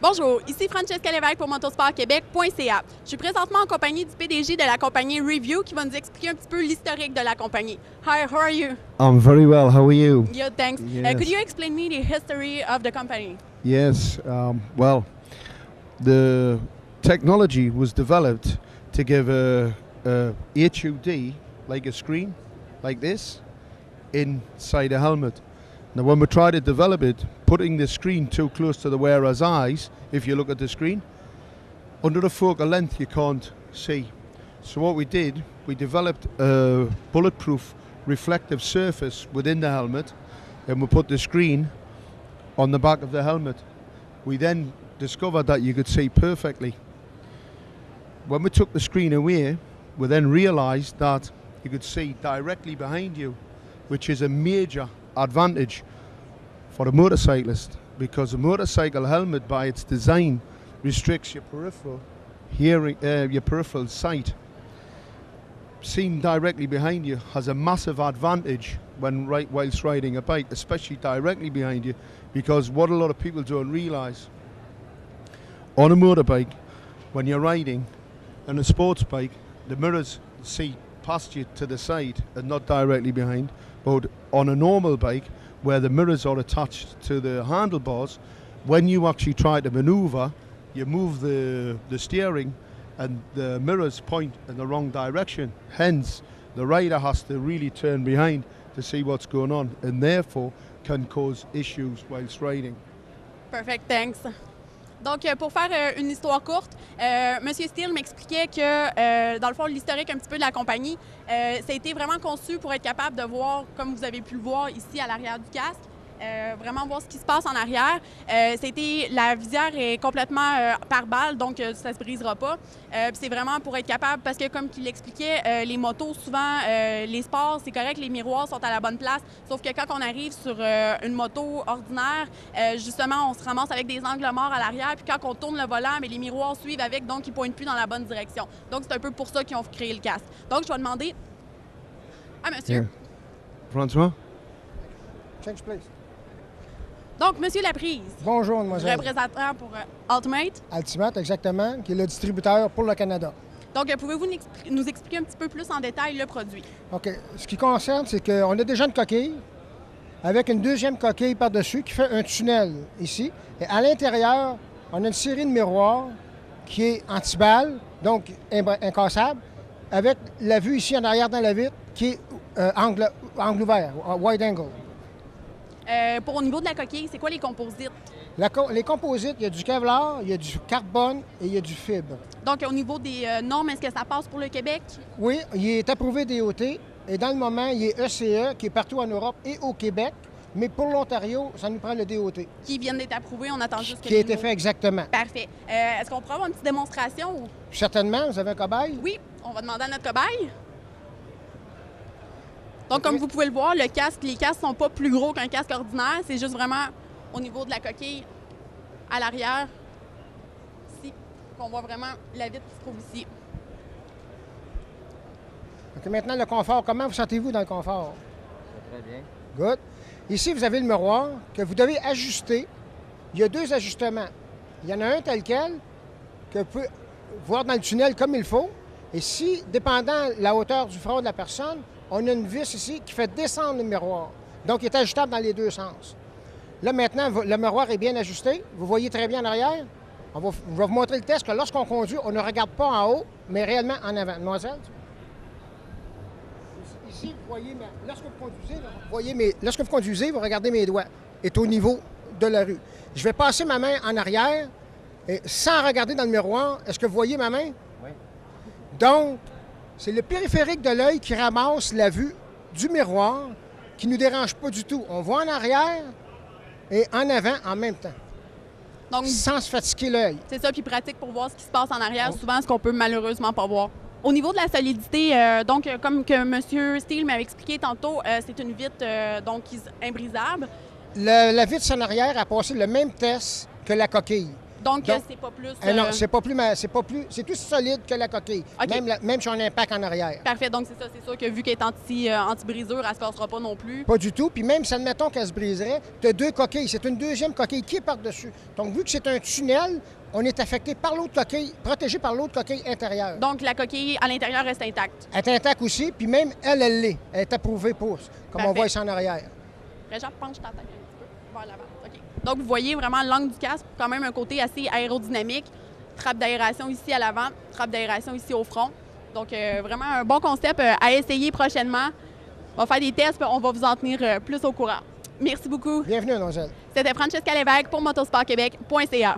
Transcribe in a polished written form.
Bonjour, ici Francesca Lévesque pour motosportquebec.ca. Je suis présentement en compagnie du PDG de la compagnie Review qui va nous expliquer un petit peu l'historique de la compagnie. Hi, how are you? I'm very well. How are you? Good, thanks. Yes. Could you explain me the history of the company? Yes. Well, the technology was developed to give a HUD, like a screen, like this, inside a helmet. Now, when we try to develop it, putting the screen too close to the wearer's eyes, if you look at the screen, under the focal length you can't see. So what we did, we developed a bulletproof reflective surface within the helmet, and we put the screen on the back of the helmet. We then discovered that you could see perfectly. When we took the screen away, we then realized that you could see directly behind you, which is a major advantage for a motorcyclist, because a motorcycle helmet by its design restricts your peripheral hearing, your peripheral sight. Seeing directly behind you has a massive advantage whilst riding a bike, especially directly behind you, because what a lot of people don't realise, on a motorbike, when you're riding, on a sports bike, the mirrors see past you to the side and not directly behind. But on a normal bike, where the mirrors are attached to the handlebars, when you actually try to maneuver, you move the steering and the mirrors point in the wrong direction. Hence, the rider has to really turn behind to see what's going on, and therefore can cause issues whilst riding. Perfect, thanks. Donc, pour faire une histoire courte, M. Steele m'expliquait que, dans le fond, l'historique un petit peu de la compagnie, ça a été vraiment conçu pour être capable de voir, comme vous avez pu le voir ici à l'arrière du casque, vraiment voir ce qui se passe en arrière. La visière est complètement par balle, donc ça ne se brisera pas. C'est vraiment pour être capable, parce que comme il l'expliquait, les motos, souvent, les sports, c'est correct, les miroirs sont à la bonne place, sauf que quand on arrive sur une moto ordinaire, justement, on se ramasse avec des angles morts à l'arrière, puis quand on tourne le volant, mais les miroirs suivent avec, donc ils ne pointent plus dans la bonne direction. Donc c'est un peu pour ça qu'ils ont créé le casque. Donc je vais demander à monsieur. Yeah. François? Change place. Donc, Monsieur Laprise. Bonjour, mademoiselle. Représentant pour Ultimate. Ultimate, exactement, qui est le distributeur pour le Canada. Donc, pouvez-vous nous expliquer un petit peu plus en détail le produit? OK. Ce qui concerne, c'est qu'on a déjà une coquille avec une deuxième coquille par-dessus qui fait un tunnel ici. Et à l'intérieur, on a une série de miroirs qui est anti-balle, donc incassable, avec la vue ici en arrière dans la vitre qui est angle ouvert, wide angle. Au niveau de la coquille, c'est quoi les composites? Les composites, il y a du Kevlar, il y a du carbone et il y a du fibre. Donc, au niveau des normes, est-ce que ça passe pour le Québec? Oui, il est approuvé DOT et dans le moment, il est ECE qui est partout en Europe et au Québec. Mais pour l'Ontario, ça nous prend le DOT. Qui viennent d'être approuvés, on attend juste que qui a été fait exactement. Parfait. Est-ce qu'on pourrait avoir une petite démonstration? Ou... Certainement, vous avez un cobaye? Oui, on va demander à notre cobaye. Donc, comme vous pouvez le voir, les casques ne sont pas plus gros qu'un casque ordinaire. C'est juste vraiment au niveau de la coquille à l'arrière, ici, qu'on voit vraiment la vitre qui se trouve ici. OK, maintenant, le confort. Comment vous sentez-vous dans le confort? Très bien. Good. Ici, vous avez le miroir que vous devez ajuster. Il y a deux ajustements. Il y en a un tel quel que vous pouvez voir dans le tunnel comme il faut. Et si, dépendant de la hauteur du front de la personne, on a une vis ici qui fait descendre le miroir. Donc, il est ajustable dans les deux sens. Là, maintenant, le miroir est bien ajusté. Vous voyez très bien en arrière. Je vais vous montrer le test que lorsqu'on conduit, on ne regarde pas en haut, mais réellement en avant. Mademoiselle? Ici, vous voyez, lorsque vous conduisez, vous regardez mes doigts. Est au niveau de la rue. Je vais passer ma main en arrière et sans regarder dans le miroir. Est-ce que vous voyez ma main? Oui. Donc, c'est le périphérique de l'œil qui ramasse la vue du miroir, qui ne nous dérange pas du tout. On voit en arrière et en avant en même temps. Donc, sans se fatiguer l'œil. C'est ça, puis pratique pour voir ce qui se passe en arrière, souvent ce qu'on peut malheureusement pas voir. Au niveau de la solidité, donc comme que M. Steele m'avait expliqué tantôt, c'est une vitre imbrisable. La vitre en arrière a passé le même test que la coquille. Donc, Donc, c'est pas plus... Non, c'est pas plus, c'est plus solide que la coquille, OK. même si on a un impact en arrière. Parfait, donc c'est ça. C'est sûr que vu qu'elle est anti-brisure, elle se cassera pas non plus. Pas du tout. Puis même si, admettons qu'elle se briserait, tu as 2 coquilles. C'est une deuxième coquille qui est par-dessus. Donc, vu que c'est un tunnel, on est affecté par l'autre coquille, protégé par l'autre coquille intérieure. Donc, la coquille à l'intérieur reste intacte. Elle est intacte aussi, puis même elle l'est. Elle est approuvée pour, comme on Parfait. voit ici en arrière. Réjean, penche ta tête un petit peu vers l'avant. OK. Donc, vous voyez vraiment l'angle du casque, quand même un côté assez aérodynamique. Trappe d'aération ici à l'avant, trappe d'aération ici au front. Donc, vraiment un bon concept à essayer prochainement. On va faire des tests, puis on va vous en tenir plus au courant. Merci beaucoup. Bienvenue, mademoiselle. C'était Francesca Lévesque pour motorsportquebec.ca.